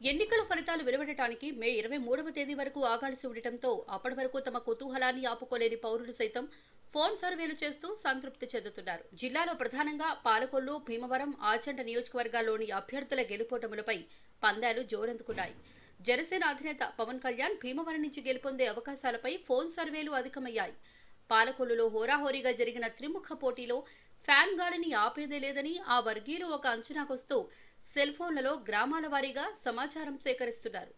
ఎన్నికల ఫలితాలు వెలువడటానికి మే 23వ తేదీ వరకు ఆగాల్సి ఉండటంతో అప్పటి వరకు తమ కుతూహలాన్ని ఆపుకోలేని పౌరులు సైతం ఫోన్ సర్వేలు చేస్తూ సంతృప్తి చెందుతున్నారు. జిల్లాలో ప్రధానంగా పాలకొల్లు, భీమవరం, ఆచంట నియోజకవర్గాల్లోని అభ్యర్థుల గెలుపోటములపై పందాలు జోరందుకున్నాయి. జనసేన అధినేత పవన్ కళ్యాణ్ భీమవరం నుంచి గెలుపొందే అవకాశాలపై ఫోన్ సర్వేలు అధికమయ్యాయి. పాలకొల్లులో హోరాహోరీగా జరిగిన త్రిముఖ పోటీలో ఫ్యాన్ గాలిని ఆపేదే లేదని ఆ వర్గీయులు ఒక అంచనాకొస్తూ సెల్ ఫోన్లలో గ్రామాల వారీగా సమాచారం సేకరిస్తున్నారు.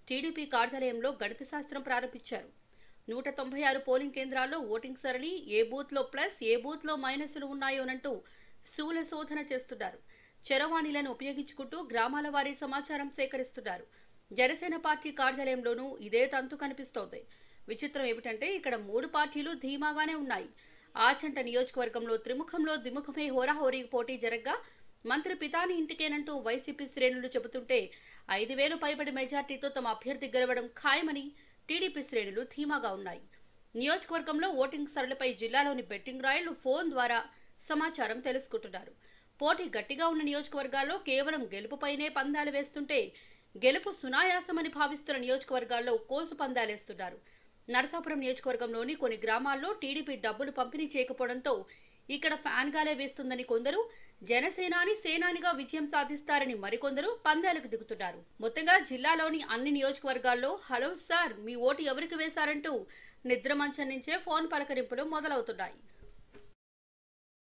టీడీపీ కార్యాలయంలో గణిత శాస్త్రం ప్రారంభించారు. 196 పోలింగ్ కేంద్రాల్లో ఓటింగ్ సరళి, ఏ బూత్లో ప్లస్, ఏ బూత్లో మైనస్లు ఉన్నాయోనంటూ శూల శోధన చేస్తున్నారు. చరవాణిలను ఉపయోగించుకుంటూ గ్రామాల వారీ సమాచారం సేకరిస్తున్నారు. జనసేన పార్టీ కార్యాలయంలోనూ ఇదే తంతు కనిపిస్తోంది. విచిత్రం ఏమిటంటే ఇక్కడ 3 పార్టీలు ధీమాగానే ఉన్నాయి. ఆచంట నియోజకవర్గంలో త్రిముఖంలో ద్విముఖమే హోరాహోరీ పోటీ జరగ్గా మంత్రి పితాని ఇంటికేనంటూ వైసీపీ శ్రేణులు చెబుతుంటే 5,000 పైబడి మెజార్టీతో తమ అభ్యర్థి గెలవడం ఖాయమని టీడీపీ శ్రేణులు ధీమాగా ఉన్నాయి. నియోజకవర్గంలో ఓటింగ్ సరళిపై జిల్లాలోని బెట్టింగ్ రాయళ్లు ఫోన్ ద్వారా సమాచారం తెలుసుకుంటున్నారు. పోటీ గట్టిగా ఉన్న నియోజకవర్గాల్లో కేవలం గెలుపుపైనే పందాలు వేస్తుంటే గెలుపు సునాయాసమని భావిస్తున్న నియోజకవర్గాల్లో కోసు పందాలేస్తున్నారు. నరసాపురం నియోజకవర్గంలోని కొన్ని గ్రామాల్లో టీడీపీ డబ్బులు పంపిణీ చేయకపోవడంతో ఇక్కడ ఫ్యాన్ గాలే వేస్తుందని కొందరు, జనసేనాని సేనానిగా విజయం సాధిస్తారని మరికొందరు పందాలకు దిగుతున్నారు. మొత్తంగా జిల్లాలోని అన్ని నియోజకవర్గాల్లో హలో సార్, మీ ఓటు ఎవరికి వేశారంటూ నిద్రమంచం నుంచే ఫోన్ పలకరింపులు మొదలవుతున్నాయి.